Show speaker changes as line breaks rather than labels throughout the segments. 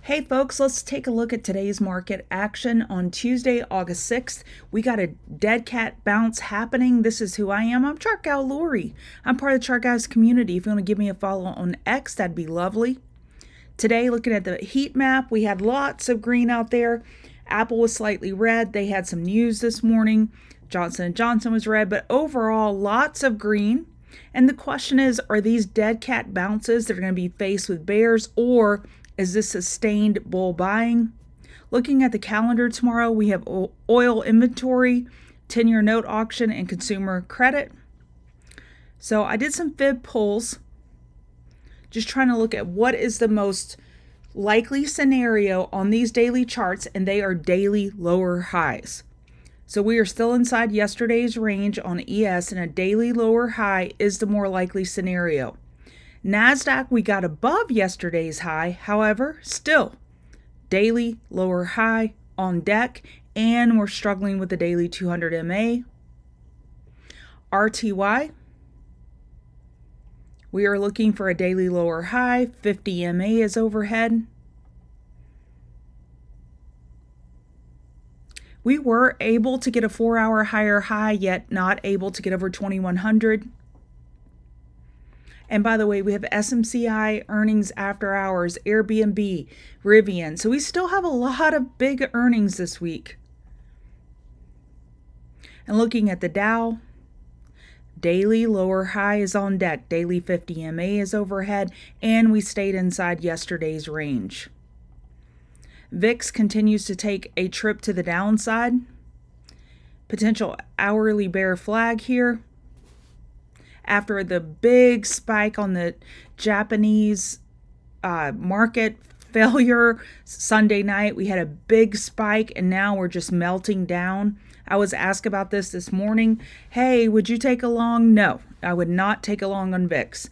Hey folks, let's take a look at today's market action on Tuesday, August 6th. We got a dead cat bounce happening. This is who I am. I'm Chart Gal Lori. I'm part of the Chart Guys community. If you want to give me a follow on X, that'd be lovely. Today, looking at the heat map, we had lots of green out there. Apple was slightly red. They had some news this morning. Johnson & Johnson was red, but overall, lots of green. And the question is, are these dead cat bounces that are going to be faced with bears, or is this sustained bull buying? Looking at the calendar tomorrow, we have oil inventory, 10-year note auction, and consumer credit. So I did some fib pulls, just trying to look at what is the most likely scenario on these daily charts, and they are daily lower highs. So we are still inside yesterday's range on ES, and a daily lower high is the more likely scenario. NASDAQ, we got above yesterday's high, however, still daily lower high on deck, and we're struggling with the daily 200 MA. RTY, we are looking for a daily lower high, 50 MA is overhead. We were able to get a 4-hour higher high, yet not able to get over 2100. And by the way, we have SMCI earnings after hours, Airbnb, RIVN. So we still have a lot of big earnings this week. And looking at the Dow, daily lower high is on deck. Daily 50 MA is overhead, and we stayed inside yesterday's range. VIX continues to take a trip to the downside. Potential hourly bear flag here. After the big spike on the Japanese market failure Sunday night, we had a big spike, and now we're just melting down. I was asked about this morning. Hey, would you take a long? No, I would not take a long on VIX.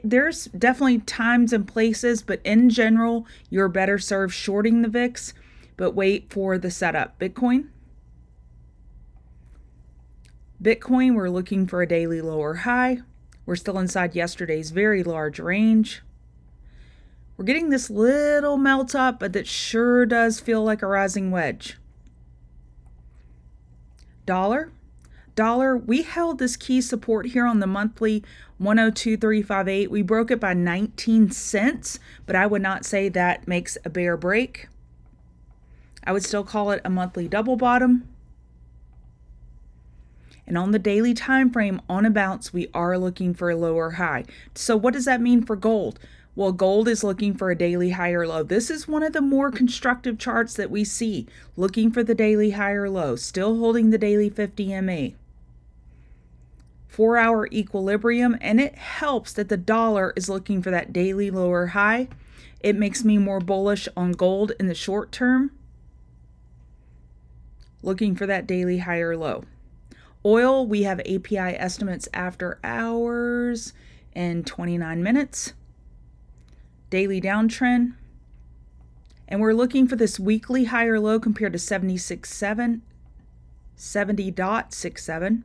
There's definitely times and places, but in general, you're better served shorting the VIX, but wait for the setup. Bitcoin, we're looking for a daily lower high. We're still inside yesterday's very large range. We're getting this little melt up, but that sure does feel like a rising wedge. Dollar, we held this key support here on the monthly 102.358. We broke it by 19 cents, but I would not say that makes a bear break. I would still call it a monthly double bottom. And on the daily time frame, on a bounce, we are looking for a lower high. So what does that mean for gold? Well, gold is looking for a daily higher low. This is one of the more constructive charts that we see, looking for the daily higher low, still holding the daily 50 MA. 4-hour equilibrium, and it helps that the dollar is looking for that daily lower high. It makes me more bullish on gold in the short term, looking for that daily higher low. Oil, we have API estimates after hours in 29 minutes. Daily downtrend. And we're looking for this weekly higher low compared to 70.67.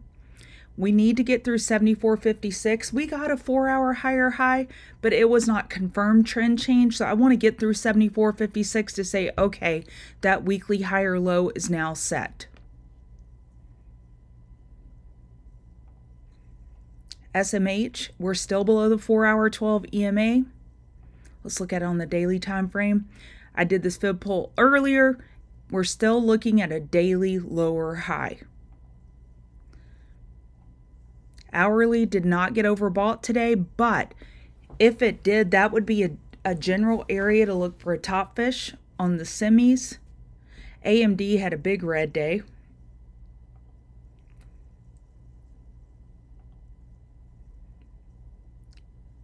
We need to get through 74.56. We got a 4-hour higher high, but it was not confirmed trend change. So I want to get through 74.56 to say, okay, that weekly higher low is now set. SMH, we're still below the 4-hour 12 EMA. Let's look at it on the daily time frame. I did this fib pull earlier. We're still looking at a daily lower high. Hourly did not get overbought today, but if it did, that would be a general area to look for a top fish on the semis. AMD had a big red day.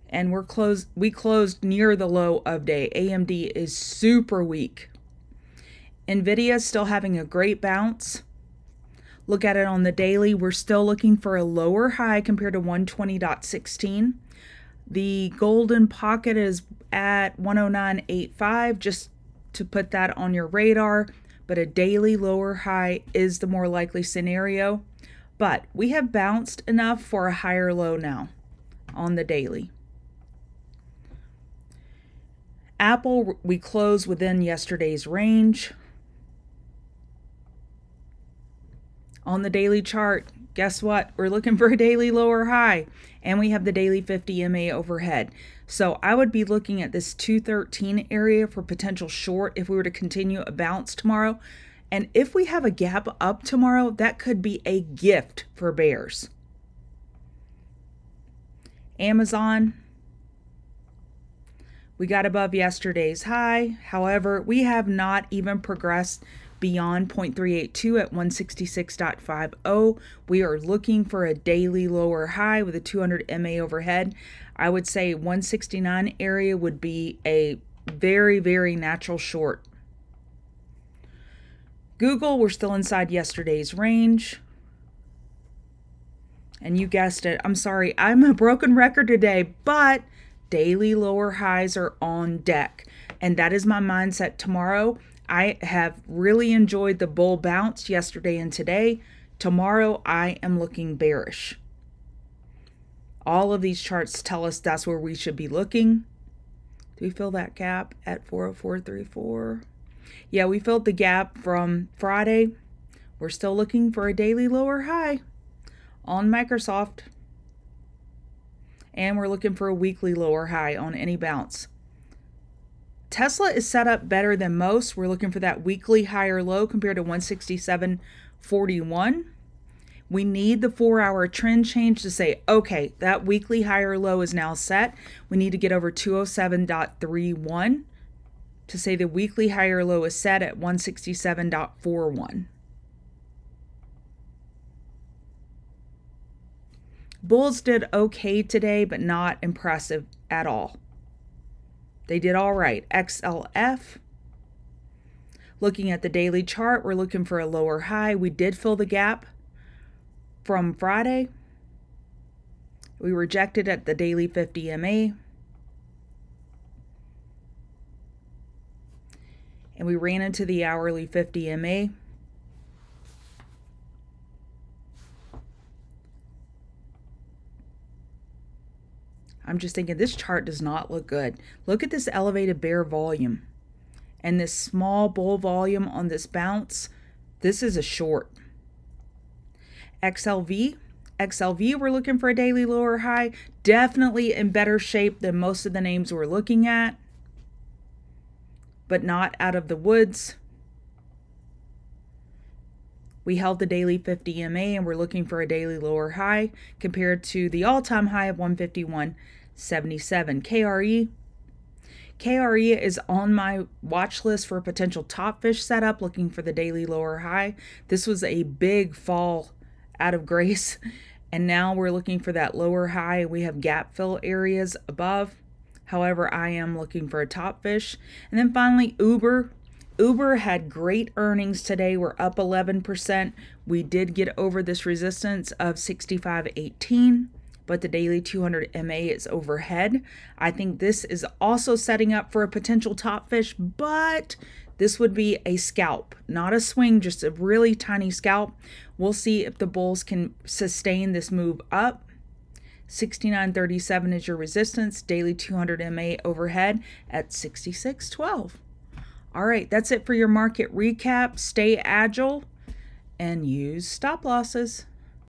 And we closed near the low of day. AMD is super weak. NVDA is still having a great bounce. Look at it on the daily. We're still looking for a lower high compared to 120.16. The golden pocket is at 109.85, just to put that on your radar. But a daily lower high is the more likely scenario. But we have bounced enough for a higher low now on the daily. Apple, we closed within yesterday's range. On the daily chart, guess what? We're looking for a daily lower high, and we have the daily 50 MA overhead. So I would be looking at this 213 area for potential short if we were to continue a bounce tomorrow. And if we have a gap up tomorrow, that could be a gift for bears. Amazon, we got above yesterday's high. However, we have not even progressed beyond 0.382 at 166.50. We are looking for a daily lower high with a 200 MA overhead. I would say 169 area would be a very, very natural short. Google, we're still inside yesterday's range. And you guessed it, I'm sorry, I'm a broken record today, but daily lower highs are on deck. And that is my mindset tomorrow. I have really enjoyed the bull bounce yesterday and today. Tomorrow, I am looking bearish. All of these charts tell us that's where we should be looking. Do we fill that gap at 404.34? Yeah, we filled the gap from Friday. We're still looking for a daily lower high on Microsoft. And we're looking for a weekly lower high on any bounce. Tesla is set up better than most. We're looking for that weekly higher low compared to 167.41. We need the 4-hour trend change to say, okay, that weekly higher low is now set. We need to get over 207.31 to say the weekly higher low is set at 167.41. Bulls did okay today, but not impressive at all. They did all right. XLF. Looking at the daily chart, we're looking for a lower high. We did fill the gap from Friday. We rejected at the daily 50 MA. And we ran into the hourly 50 MA. I'm just thinking this chart does not look good. Look at this elevated bear volume and this small bull volume on this bounce. This is a short. XLV, we're looking for a daily lower high. Definitely in better shape than most of the names we're looking at, but not out of the woods. We held the daily 50 MA and we're looking for a daily lower high compared to the all-time high of 151.77. KRE is on my watch list for a potential top fish setup, looking for the daily lower high. This was a big fall out of grace, and now we're looking for that lower high. We have gap fill areas above. However, I am looking for a top fish. And then finally, Uber. Uber had great earnings today. We're up 11%. We did get over this resistance of 65.18, but the daily 200 MA is overhead. I think this is also setting up for a potential top fish, but this would be a scalp, not a swing, just a really tiny scalp. We'll see if the bulls can sustain this move up. 69.37 is your resistance, daily 200 MA overhead at 66.12. All right, that's it for your market recap. Stay agile and use stop losses.